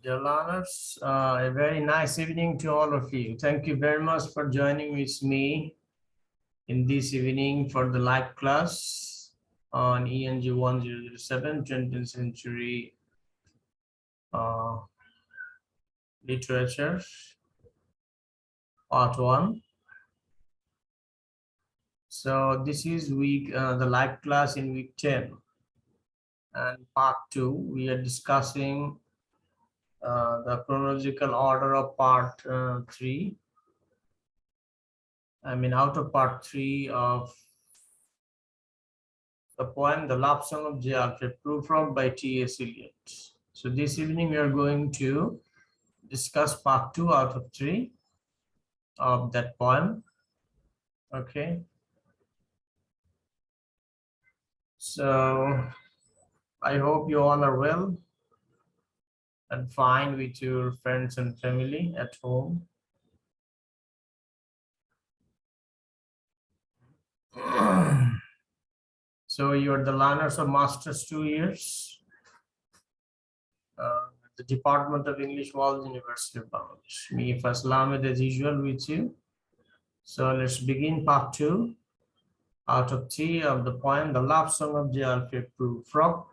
Dear learners, a very nice evening to all of you. Thank you very much for joining with me in this evening for the live class on ENG 1007, 20th century literature, part 1. So this is the live class in week 10. And part 2, we are discussing the chronological order of part 3. Out of part 3 of the poem The Love Song of J. Alfred Prufrock by T.S. Eliot. So this evening we are going to discuss part 2 out of 3 of that poem. Okay. So I hope you all are well and fine with your friends and family at home. So you are the learners of Masters 2 years. The Department of English, World University of Bangladesh. Me, Faisal, Ahmed, as usual with you. So let's begin part 2 out of 3 of the poem The Love Song of J. Alfred Prufrock,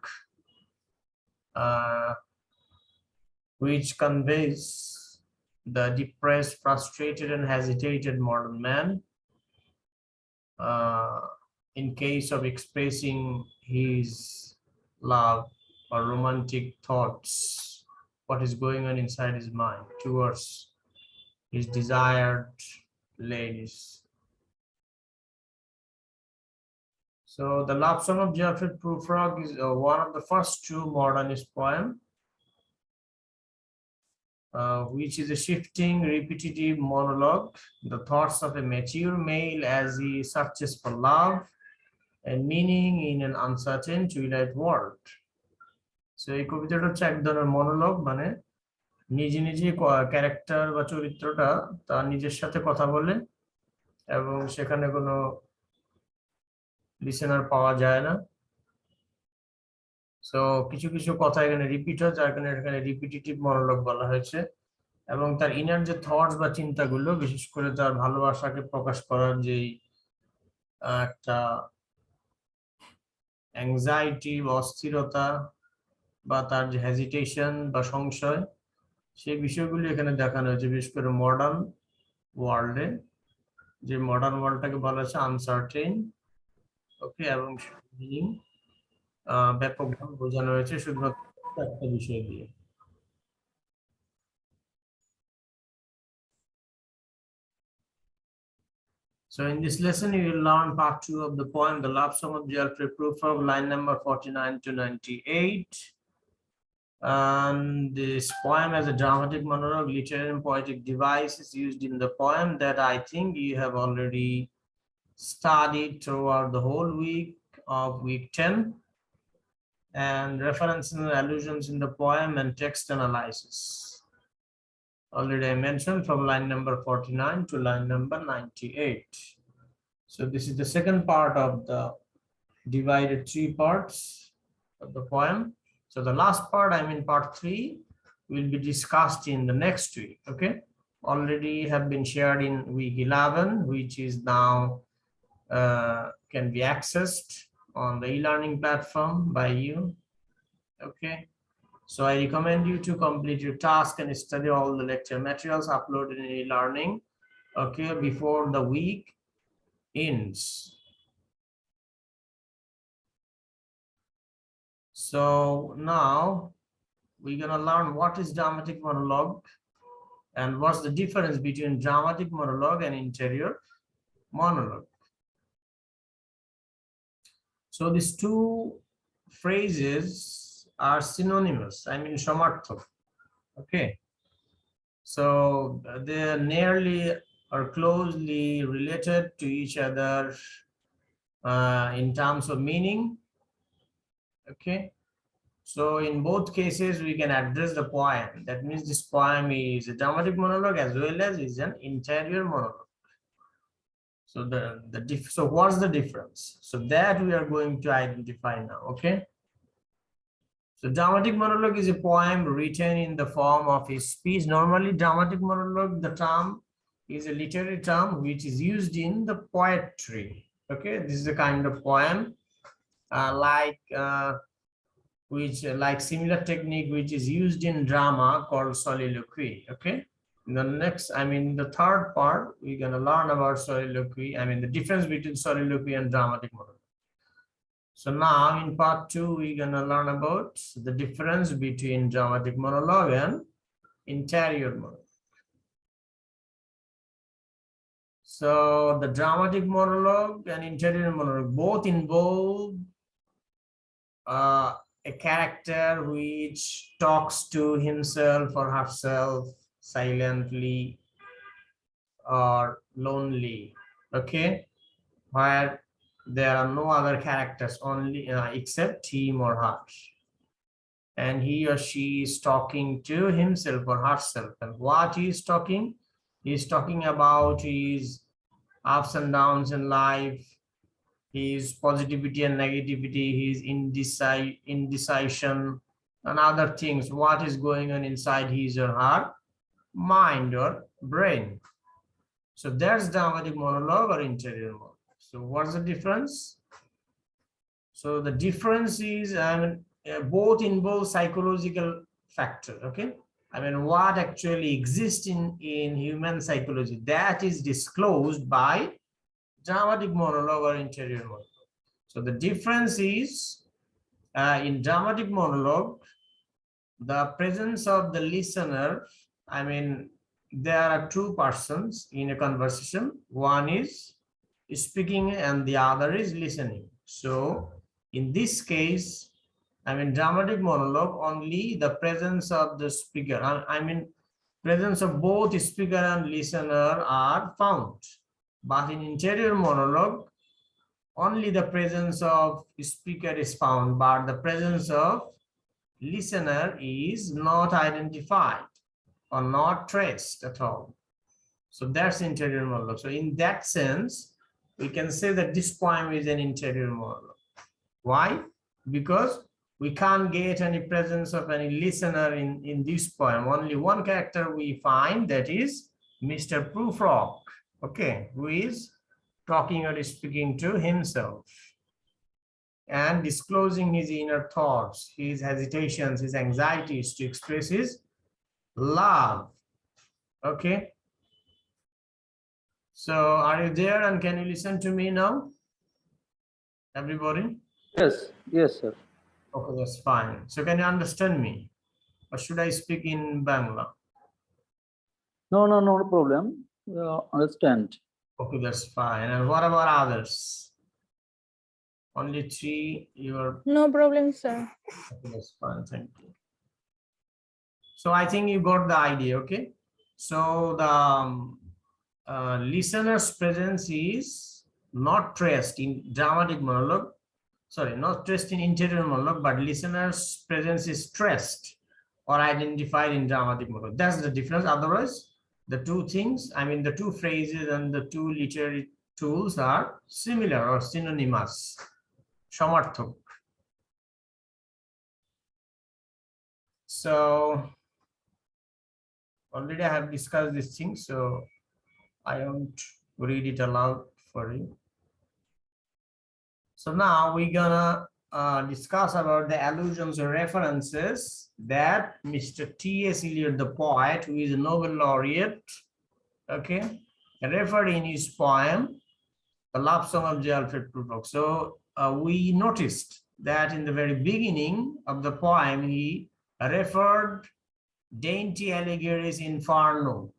which conveys the depressed, frustrated, and hesitated modern man in case of expressing his love or romantic thoughts, what is going on inside his mind towards his desired ladies. So the Love Song of Alfred Prufrock is one of the first true modernist poem, which is a shifting, repetitive monologue, the thoughts of a mature male as he searches for love and meaning in an uncertain twilight world. So এই কবিতাটা হচ্ছে এক ধরনের monologue, মানে নিজে নিজে character বা চরিত্রটা তার নিজের সাথে কথা বলে এবং সেখানে কোনো লিসেনার পাওয়া যায় না। সো কিছু কিছু কথা এখানে রিপিট হয়, যার কারণে এখানে রিপিটিটিভ মনোলগ বলা হয়েছে। এবং তার ইনার যে থটস বা চিন্তাগুলো, বিশেষ করে তার ভালোবাসাকে প্রকাশ করার যে একটা অ্যাংজাইটি বা অস্থিরতা বা তার যে হেজিটেশন বা সংশয়, সেই বিষয়গুলি এখানে দেখানো হয়েছে। বিশেষ করে মডার্ন ওয়ার্ল্ডে, যে মডার্ন ওয়ার্ল্ডটাকে বলা হচ্ছে আনসার্টেন, ওকে, এবং ব্যাপকভাবে বোঝানো হয়েছে শুধুমাত্র একটা বিষয় দিয়ে। So in this lesson, you will learn part 2 of the poem, The Love Song of Alfred Prufrock, line number 49 to 98. And this poem as a dramatic monologue, literary and poetic device is used in the poem that I think you have already studied throughout the whole week of week 10. And references and allusions in the poem and text analysis. Already I mentioned from line number 49 to line number 98. So this is the second part of the divided 3 parts of the poem. So the last part, part 3, will be discussed in the next week. Okay, already have been shared in week 11, which is now can be accessed on the e-learning platform by you. Okay, so I recommend you to complete your task and study all the lecture materials uploaded in e-learning, okay, before the week ends. So now we're going to learn what is dramatic monologue and what's the difference between dramatic monologue and interior monologue. So these two phrases are synonymous, samarthak. Okay, so they're nearly or closely related to each other in terms of meaning. Okay, so in both cases we can address the poem. That means this poem is a dramatic monologue as well as is an interior monologue. So so what's the difference? So that we are going to identify now. Okay, So dramatic monologue is a poem written in the form of a speech. Normally, dramatic monologue, the term is a literary term which is used in the poetry. Okay, this is the kind of poem like similar technique which is used in drama called soliloquy. Okay, in the next, the third part, we're gonna learn about soliloquy. The difference between soliloquy and dramatic monologue. So now in part 2, we're gonna learn about the difference between dramatic monologue and interior monologue. So the dramatic monologue and interior monologue both involve a character which talks to himself or herself silently or lonely, okay, where there are no other characters only except him or her, and he or she is talking to himself or herself. And what he is talking? He is talking about his ups and downs in life, his positivity and negativity, his indecision, and other things, what is going on inside his or her mind or brain. So that's dramatic monologue or interior monologue. So what's the difference? So the difference is, both involve psychological factor, okay? What actually exists in human psychology, that is disclosed by dramatic monologue or interior monologue. So the difference is, in dramatic monologue, the presence of the listener, there are two persons in a conversation. One is speaking and the other is listening. So in this case, dramatic monologue, only the presence of the speaker, presence of both speaker and listener are found. But in interior monologue, only the presence of speaker is found, but the presence of listener is not identified or not traced at all. So that's interior monologue. So in that sense, we can say that this poem is an interior monologue. Why? Because we can't get any presence of any listener in this poem. Only one character we find, that is Mr. Prufrock, okay, who is talking or speaking to himself and disclosing his inner thoughts, his hesitations, his anxieties to express his love. Okay. So are you there and can you listen to me now? Everybody? Yes, yes, sir. Okay, that's fine. So can you understand me? Or should I speak in Bangla? No problem. Understand. Okay, that's fine. And what about others? Only three, you're... No problem, sir. Okay, that's fine, thank you. So I think you got the idea, okay? So the listener's presence is not traced in dramatic monologue. Sorry, not traced in interior monologue, but listener's presence is traced or identified in dramatic monologue. That's the difference. Otherwise, the two things, the two phrases and the two literary tools are similar or synonymous. Samarthak. So already I have discussed this thing, so I won't read it aloud for you. So now we're gonna discuss about the allusions or references that Mr. T.S. Eliot, the poet, who is a Nobel laureate, okay, referred in his poem, The Love Song of Alfred Prufrock. So we noticed that in the very beginning of the poem, he referred dainty Alighieri's Inferno.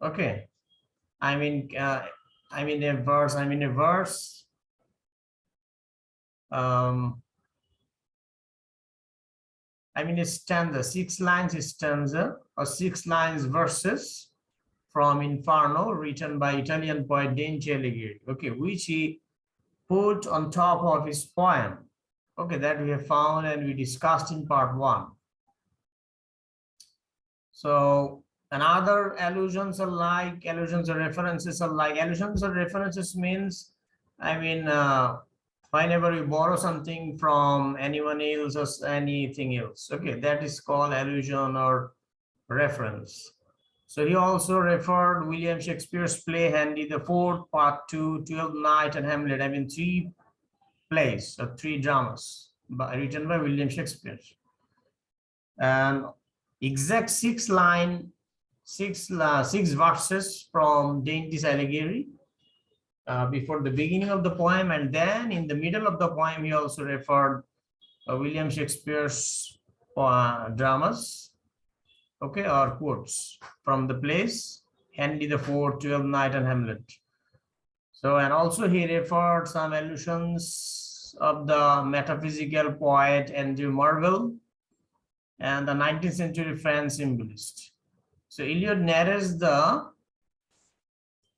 Okay, a verse. A stanza, 6 lines stanza or 6 lines verses from Inferno, written by Italian poet Dante Alighieri, okay, which he put on top of his poem, okay, that we have found and we discussed in part 1. So another allusions or references means, Whenever you borrow something from anyone else or anything else, okay, that is called allusion or reference. So he also referred William Shakespeare's play Henry the Fourth, Part 2, 12th Night, and Hamlet. I mean, 3 plays or 3 dramas written by William Shakespeare. And exact 6 verses from Dante's Allegory before the beginning of the poem, and then in the middle of the poem he also referred William Shakespeare's dramas, okay, or quotes from the plays Henry the Fourth, 12th Night, and Hamlet. So, and also he referred some allusions of the metaphysical poet Andrew Marvell and the 19th century French symbolist. So Eliot narrates the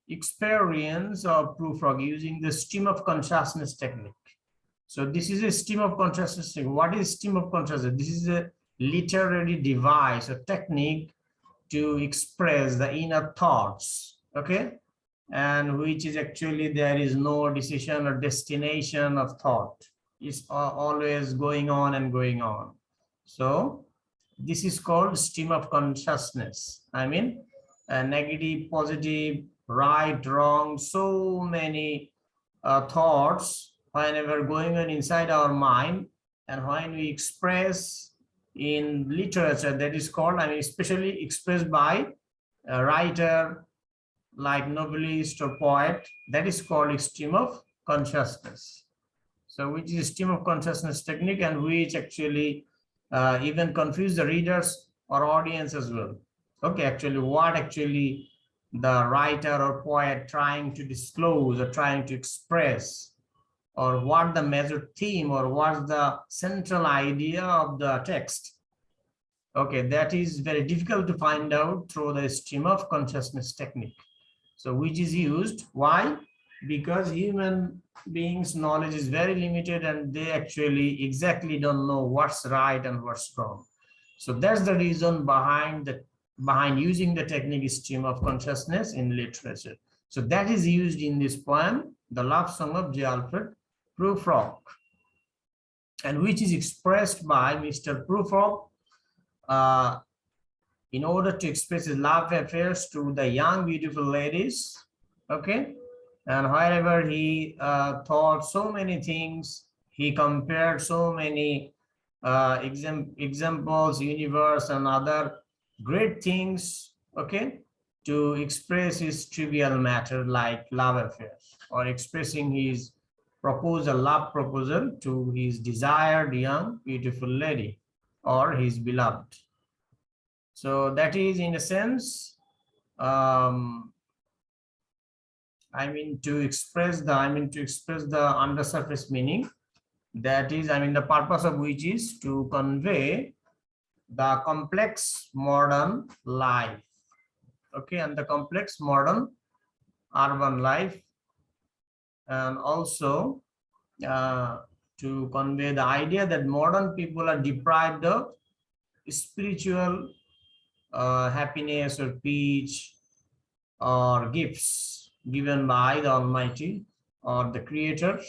experience of Prufrock using the stream of consciousness technique. So this is a stream of consciousness. What is stream of consciousness? This is a literary device or technique to express the inner thoughts, okay, and which is actually there is no decision or destination of thought. It's always going on and going on. So this is called stream of consciousness. I mean, negative, positive, right, wrong, so many thoughts whenever going on inside our mind, and when we express in literature, that is called, I mean, especially expressed by a writer like novelist or poet, that is called a stream of consciousness. So which is stream of consciousness technique, and which actually even confuse the readers or audience as well. Okay, actually what actually the writer or poet trying to disclose or trying to express, or what the major theme or what's the central idea of the text. Okay, that is very difficult to find out through the stream of consciousness technique. So which is used, why? Because human beings' knowledge is very limited and they actually exactly don't know what's right and what's wrong. So that's the reason behind using the technique stream of consciousness in literature. So that is used in this poem, The Love Song of J. Alfred Prufrock, and which is expressed by Mr. Prufrock in order to express his love affairs to the young beautiful ladies, okay, and wherever he thought so many things, he compared so many examples, universe, and other great things, okay, to express his trivial matter like love affairs, or expressing his love proposal to his desired young beautiful lady or his beloved. So that is, in a sense, I mean to express the undersurface meaning. That is, I mean, the purpose of which is to convey the complex modern life, okay, and the complex modern urban life, and also to convey the idea that modern people are deprived of spiritual happiness or peace or gifts given by the Almighty or the Creator,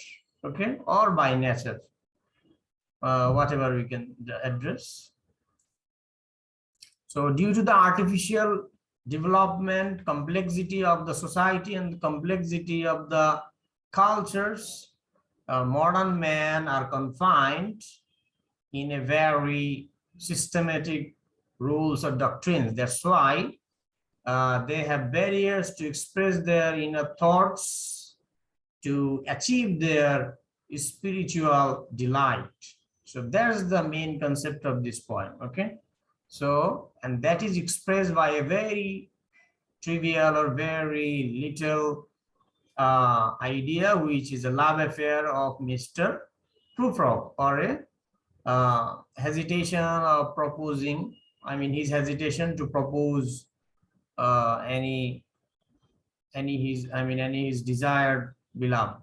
okay, or by nature, whatever we can address. So due to the artificial development, complexity of the society and the complexity of the cultures, modern men are confined in a very systematic rules or doctrines. That's why they have barriers to express their inner thoughts, to achieve their spiritual delight. So that's the main concept of this poem, okay? So, and that is expressed by a very trivial or very little idea, which is a love affair of Mr. Prufrock, or a hesitation of proposing, I mean his hesitation to propose any his desired beloved.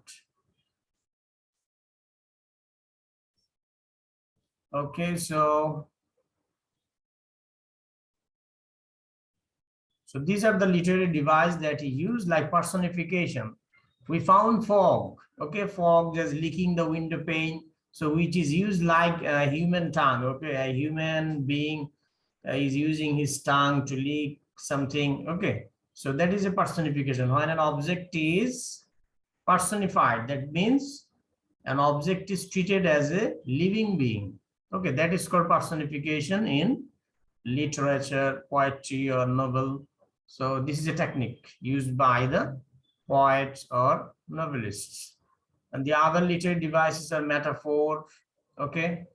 Okay, so these are the literary devices that he used, like personification. We found fog. Okay, fog just licking the window pane. So which is used like a human tongue. Okay, a human being is using his tongue to lick something. Okay, so that is a personification. When an object is personified, that means an object is treated as a living being. Okay, that is called personification in literature, poetry, or novel. So this is a technique used by the poets or novelists. And the other literary devices are metaphor, okay,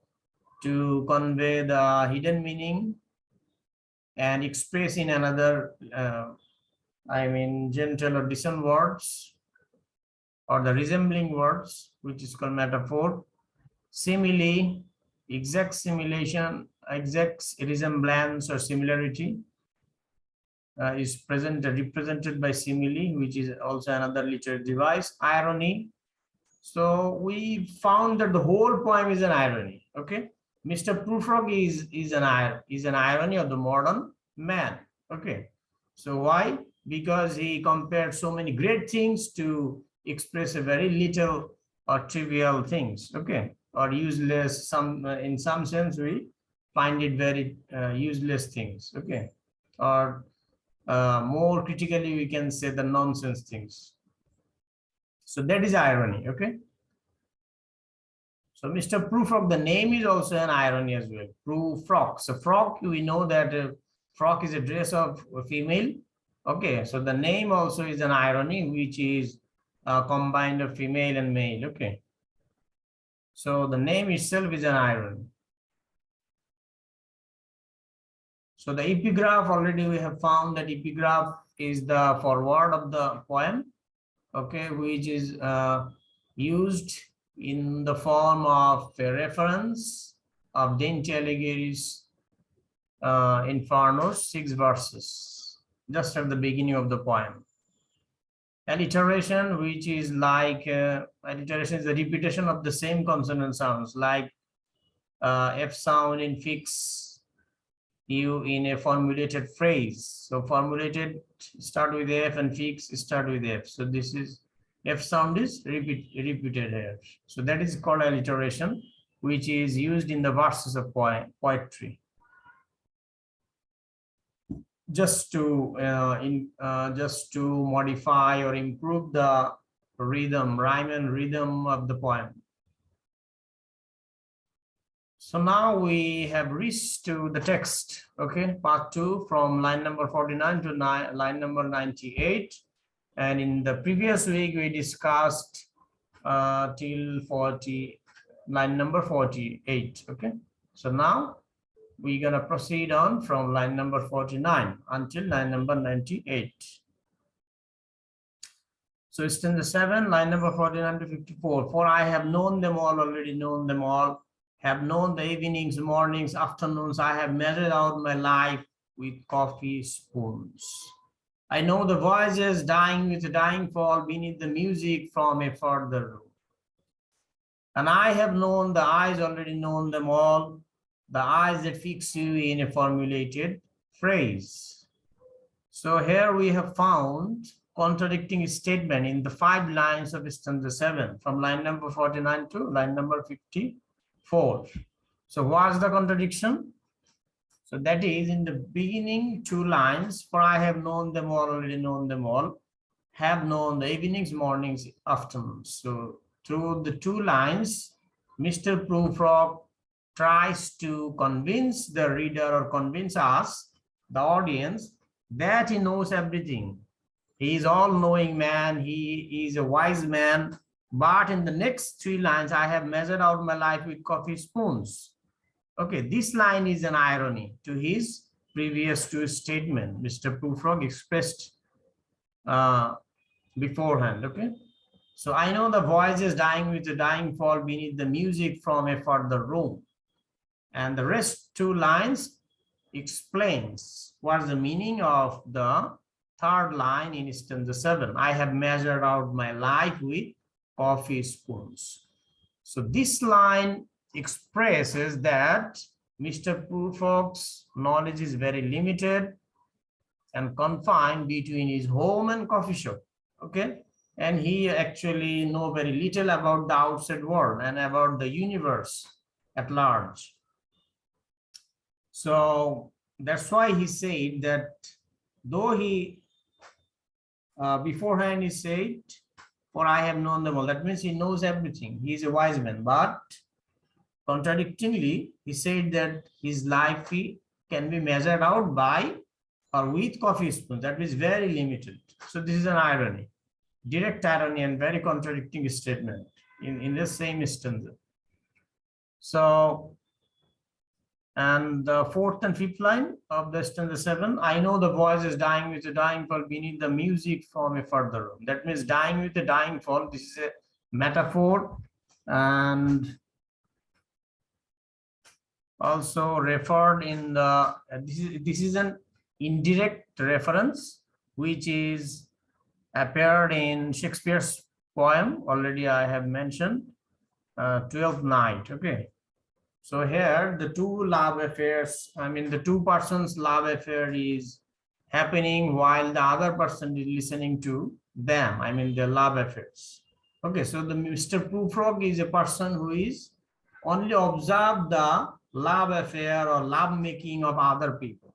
to convey the hidden meaning and express in another, gentle or distant words, or the resembling words, which is called metaphor. Simile, exact simulation, exact resemblance or similarity is represented by simile, which is also another literary device. Irony. So we found that the whole poem is an irony. Okay, Mr. Prufrock is an irony of the modern man. Okay, so why? Because he compared so many great things to express a very little or trivial things. Okay, or useless. In some sense we find it very useless things. Okay, or more critically we can say the nonsense things. So that is irony. Okay, so Mr. Prufrock, the name is also an irony as well. Prufrock. So frock, we know that frock is a dress of a female. Okay, so the name also is an irony, which is combined of female and male. Okay, so the name itself is an irony. So the epigraph, already we have found that epigraph is the foreword of the poem. Okay, which is used in the form of a reference of Dante Alighieri's Inferno, 6 verses, just at the beginning of the poem. Alliteration, which is like alliteration is the repetition of the same consonant sounds, like F sound in fix, U in a formulated phrase. So formulated start with F and fix start with F. So this is F sound is repeated here. So that is called alliteration, which is used in the verses of poetry. Just to modify or improve the rhyme and rhythm of the poem. So now we have reached to the text. Okay, part 2 from line number 49 to line number 98. And in the previous week, we discussed till line number 48. Okay, so now we're going to proceed on from line number 49 until line number 98. So stanza 7, line number 49 to 54. For I have known them all, already known them all, have known the evenings, mornings, afternoons. I have measured out my life with coffee spoons. I know the voices dying with a dying fall beneath the music from a further room. And I have known the eyes, already known them all, the eyes that fix you in a formulated phrase. So here we have found contradicting statement in the 5 lines of stanza 7, from line number 49 to line number 54. So what's the contradiction? So that is in the beginning 2 lines, for I have known them all, already known them all, have known the evenings, mornings, afternoons. So through the 2 lines, Mr. Prufrock tries to convince the reader or convince us, the audience, that he knows everything. He is all-knowing man, he is a wise man. But in the next 3 lines, I have measured out my life with coffee spoons. Okay, this line is an irony to his previous 2 statement Mr. Prufrock expressed beforehand. Okay, so I know the voices dying with a dying fall beneath the music from a further room. And the rest 2 lines explains what's the meaning of the 3rd line in stanza 7. I have measured out my life with coffee spoons. So this line expresses that Mr. Prufrock's knowledge is very limited and confined between his home and coffee shop. Okay, and he actually know very little about the outside world and about the universe at large. So that's why he said that though he beforehand he said, for I have known them all. That means he knows everything. He is a wise man. But contradictingly, he said that his life can be measured out by or with coffee spoons. That is very limited. So this is an irony, direct irony, and very contradicting statement in the same stanza. So, and the fourth and fifth line of the stanza 7, I know the voice is dying with a dying fall beneath the music from a further room. That means dying with a dying fall. This is a metaphor and also referred in the, this is an indirect reference which is appeared in Shakespeare's poem. Already I have mentioned, 12th Night. Okay. So here the two love affairs, I mean the two persons love affair is happening while the other person is listening to them. I mean the love affairs. Okay, so the Mr. Prufrock is a person who is only observe the love affair or love making of other people,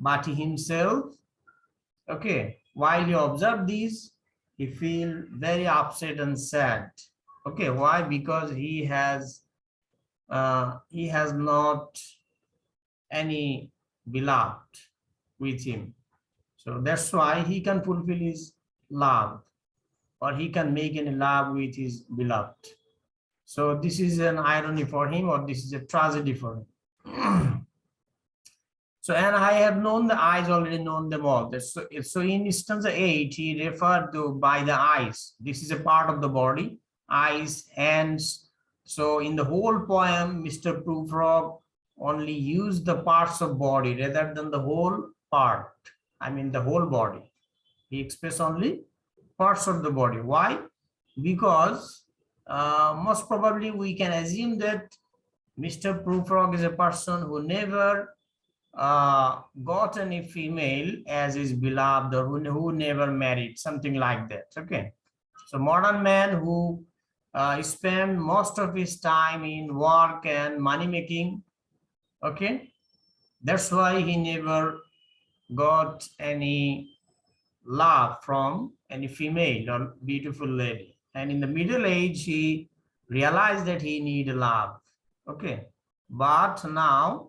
but he himself, okay, while he observe these, he feel very upset and sad. Okay, why? Because he has not any beloved with him. So that's why he can fulfill his love, or he can make any love with his beloved. So this is an irony for him, or this is a tragedy for him. So, and I have known the eyes, already known them all. So in stanza 8, he referred to by the eyes. This is a part of the body, eyes, hands. So in the whole poem, Mr. Prufrock only used the parts of body rather than the whole part. I mean the whole body. He expressed only parts of the body. Why? Because most probably we can assume that Mr. Prufrock is a person who never got any female as his beloved, or who never married, something like that. Okay. So modern man who spend most of his time in work and money making. Okay, that's why he never got any love from any female or beautiful lady. And in the middle age, he realized that he need love. Okay, but now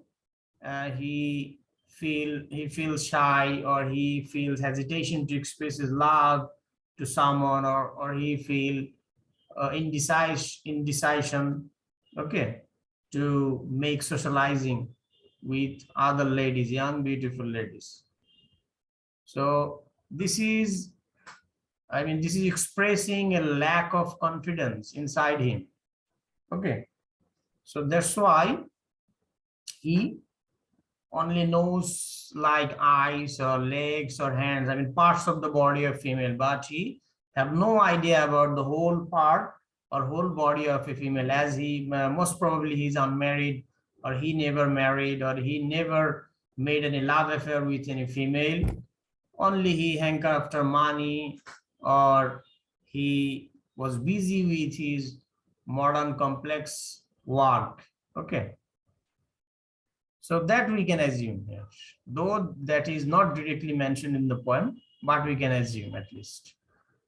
he feels shy, or he feels hesitation to express his love to someone, or he feel indecision, okay, to make socializing with other ladies, young beautiful ladies. So this is, I mean, this is expressing a lack of confidence inside him. Okay, so that's why he only knows like eyes or legs or hands, I mean parts of the body of female, but he have no idea about the whole part or whole body of a female, as he most probably he's unmarried, or he never married, or he never made any love affair with any female. Only he hanker after money, or he was busy with his modern complex work. Okay. So that we can assume here, though that is not directly mentioned in the poem, but we can assume at least.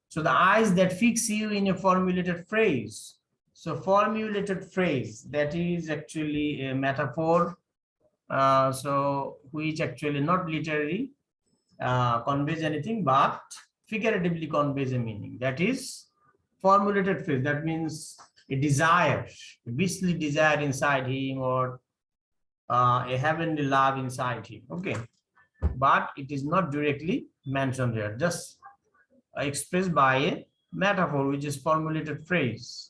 So the eyes that fix you in a formulated phrase. So formulated phrase, that is actually a metaphor, so which actually not literally conveys anything, but figuratively conveys a meaning. That is formulated phrase. That means a desire, a beastly desire inside him, or a heavenly love inside him. Okay, but it is not directly mentioned here, just expressed by a metaphor, which is formulated phrase.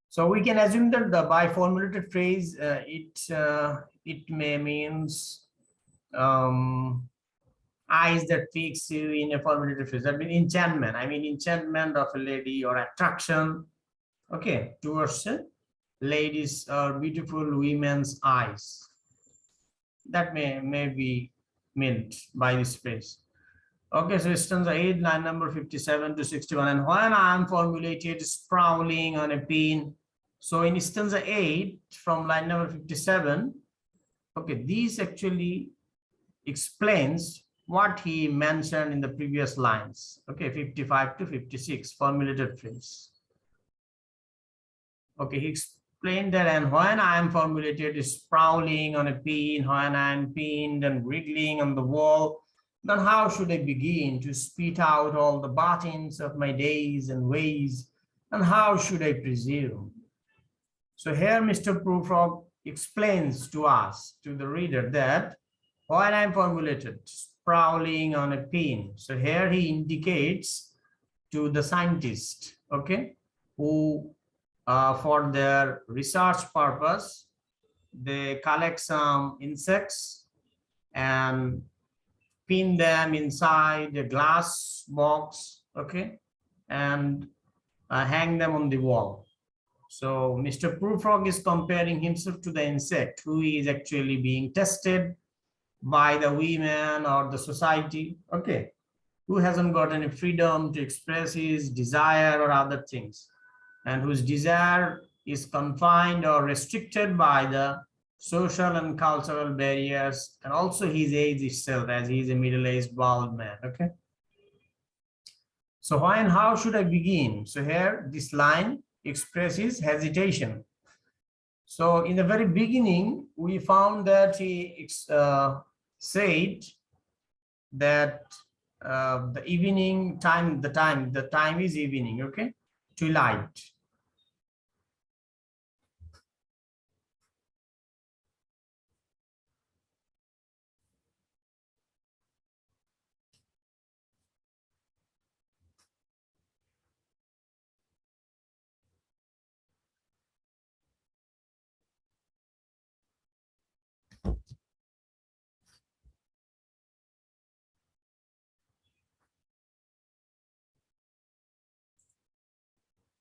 So we can assume that the by formulated phrase, it may means eyes that fix you in a formulated phrase. That means enchantment. I mean enchantment of a lady, or attraction, okay, towards ladies or beautiful women's eyes. That may be meant by this phrase. Okay, so stanza 8, line number 57 to 61. And when I am formulated sprawling on a pin. So in stanza 8, from line number 57, okay, this actually explains what he mentioned in the previous lines. Okay, 55 to 56, formulated phrase. Okay, he explained that, and when I am formulated sprawling on a pin, when I am pinned and wriggling on the wall, then how should I begin to spit out all the buttons of my days and ways, and how should I presume? So here Mr. Prufrock explains to us, to the reader, that when I'm formulated sprawling on a pin, so here he indicates to the scientist, okay, who for their research purpose, they collect some insects and pin them inside a glass box, okay, and hang them on the wall. So Mr. Prufrock is comparing himself to the insect who is actually being tested by the women or the society, okay, who hasn't got any freedom to express his desire or other things, and whose desire is confined or restricted by the social and cultural barriers, and also his age itself, as he is a middle-aged bald man, okay. So why and how should I begin? So here this line expresses hesitation. So in the very beginning, we found that he said that the evening time, the time is evening, okay, twilight.